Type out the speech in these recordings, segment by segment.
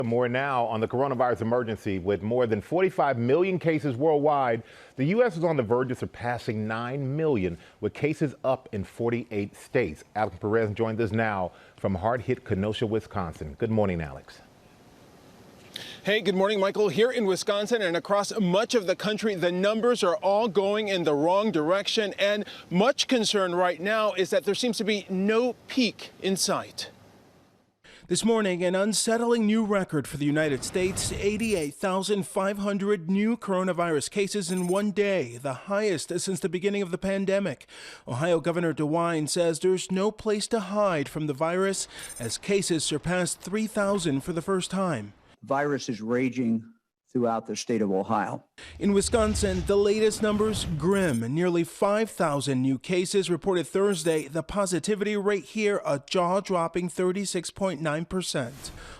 More now on the coronavirus emergency. With more than 45 million cases worldwide, the U.S. is on the verge of surpassing 9 million, with cases up in 48 states. Alex Perez joins us now from hard-hit Kenosha, Wisconsin. Good morning, Alex. Hey, good morning, Michael. Here in Wisconsin and across much of the country, the numbers are all going in the wrong direction. And much concern right now is that there seems to be no peak in sight. This morning, an unsettling new record for the United States, 88,500 new coronavirus cases in one day, the highest since the beginning of the pandemic. Ohio Governor DeWine says there's no place to hide from the virus as cases surpassed 3,000 for the first time. Virus is raging throughout the state of Ohio. In Wisconsin, the latest numbers grim. Nearly 5,000 new cases reported Thursday. The positivity rate here a jaw-dropping 36.9%.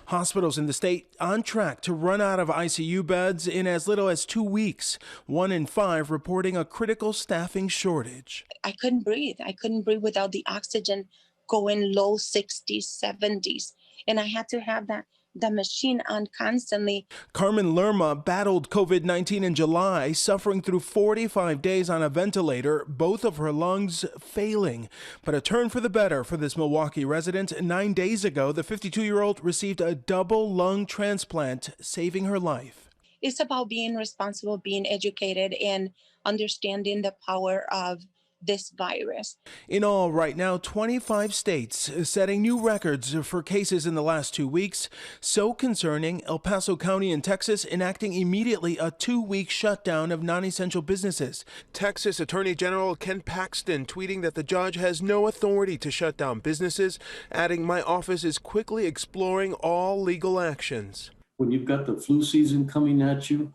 Hospitals in the state on track to run out of ICU beds in as little as 2 weeks. 1 in 5 reporting a critical staffing shortage. I couldn't breathe. I couldn't breathe without the oxygen going low 60s, 70s. And I had to have the machine on constantly. Carmen Lerma battled COVID-19 in July, suffering through 45 days on a ventilator, both of her lungs failing. But a turn for the better for this Milwaukee resident. 9 days ago, the 52-year-old received a double lung transplant, saving her life. It's about being responsible, being educated, and understanding the power of this virus. In all, right now, 25 states setting new records for cases in the last 2 weeks. So concerning, El Paso County in Texas enacting immediately a 2-week shutdown of non-essential businesses. Texas Attorney General Ken Paxton tweeting that the judge has no authority to shut down businesses, adding, "My office is quickly exploring all legal actions." When you've got the flu season coming at you,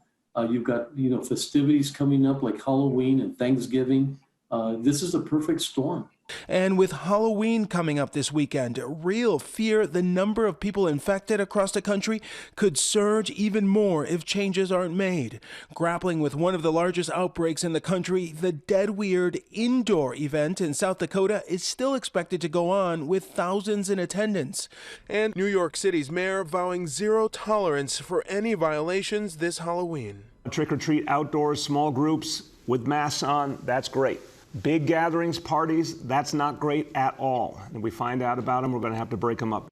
you've got festivities coming up like Halloween and Thanksgiving. This is a perfect storm. And with Halloween coming up this weekend, real fear the number of people infected across the country could surge even more if changes aren't made. Grappling with one of the largest outbreaks in the country, the Dead Weird indoor event in South Dakota is still expected to go on with thousands in attendance. And New York City's mayor vowing zero tolerance for any violations this Halloween. Trick or treat outdoors, small groups with masks on, that's great. Big gatherings, parties, that's not great at all. And if we find out about them, we're going to have to break them up.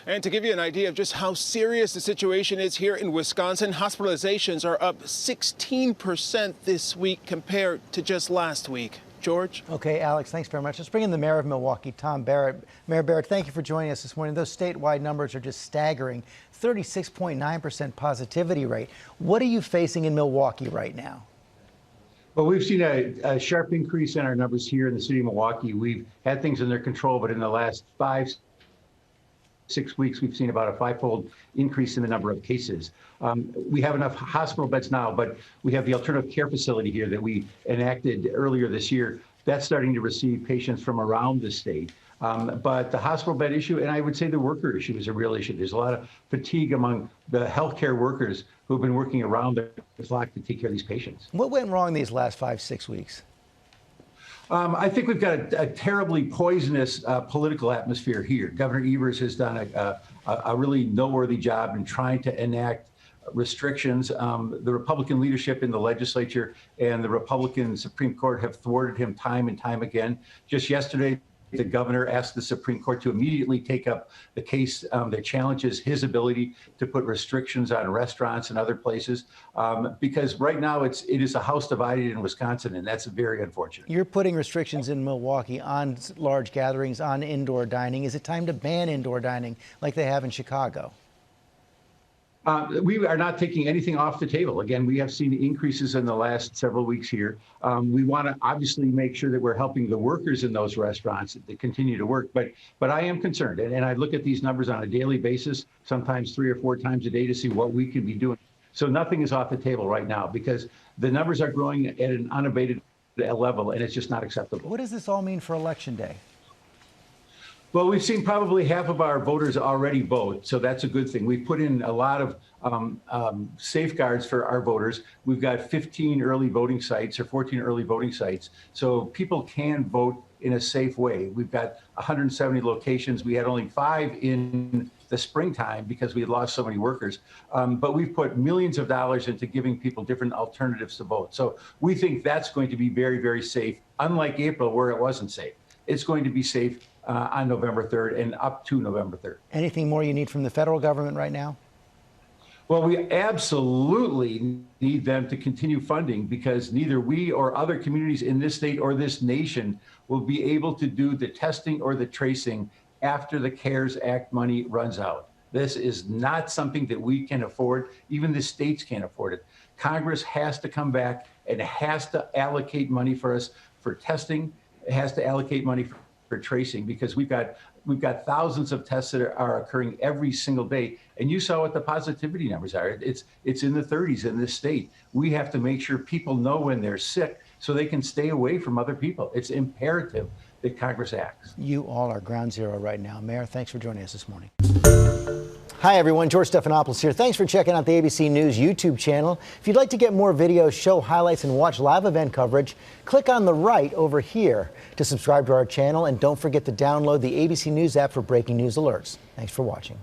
And to give you an idea of just how serious the situation is here in Wisconsin, hospitalizations are up 16% this week compared to just last week. George? Okay, Alex, thanks very much. Let's bring in the mayor of Milwaukee, Tom Barrett. Mayor Barrett, thank you for joining us this morning. Those statewide numbers are just staggering. 36.9% positivity rate. What are you facing in Milwaukee right now? Well, we've seen a sharp increase in our numbers here in the city of Milwaukee. We've had things under control, but in the last 5-6 weeks, we've seen about a 5-fold increase in the number of cases. We have enough hospital beds now, but we have the alternative care facility here that we enacted earlier this year. That's starting to receive patients from around the state. But the hospital bed issue, and I would say the worker issue, is a real issue. There's a lot of fatigue among the healthcare workers who've been working around the clock to take care of these patients. What went wrong these last 5-6 weeks? I think we've got a terribly poisonous political atmosphere here. Governor Evers has done a really noteworthy job in trying to enact restrictions. The Republican leadership in the legislature and the Republican Supreme Court have thwarted him time and time again. Just yesterday, the governor asked the Supreme Court to immediately take up the case that challenges his ability to put restrictions on restaurants and other places, because right now it is a house divided in Wisconsin, and that's very unfortunate. You're putting restrictions in Milwaukee on large gatherings, on indoor dining. Is it time to ban indoor dining like they have in Chicago? We are not taking anything off the table. Again, we have seen increases in the last several weeks here. We want to obviously make sure that we're helping the workers in those restaurants to continue to work. But I am concerned, and I look at these numbers on a daily basis, sometimes 3 or 4 times a day, to see what we can be doing. So nothing is off the table right now because the numbers are growing at an unabated level, and it's just not acceptable. What does this all mean for Election Day? Well, we've seen probably half of our voters already vote, so that's a good thing. We've put in a lot of safeguards for our voters. We've got 15 early voting sites or 14 early voting sites, so people can vote in a safe way. We've got 170 locations. We had only 5 in the springtime because we had lost so many workers. But we've put millions of dollars into giving people different alternatives to vote. So we think that's going to be very, very safe, unlike April where it wasn't safe. It's going to be safe on November 3rd and up to November 3rd. Anything more you need from the federal government right now? Well, we absolutely need them to continue funding because neither we or other communities in this state or this nation will be able to do the testing or the tracing after the CARES Act money runs out. This is not something that we can afford. Even the states can't afford it. Congress has to come back and has to allocate money for us for testing. It has to allocate money for tracing because we've got thousands of tests that are occurring every single day. And you saw what the positivity numbers are. It's in the 30s in this state. We have to make sure people know when they're sick so they can stay away from other people. It's imperative that Congress acts. You all are ground zero right now. Mayor, thanks for joining us this morning. Hi, everyone. George Stephanopoulos here. Thanks for checking out the ABC News YouTube channel. If you'd like to get more videos, show highlights, and watch live event coverage, click on the right over here to subscribe to our channel. And don't forget to download the ABC News app for breaking news alerts. Thanks for watching.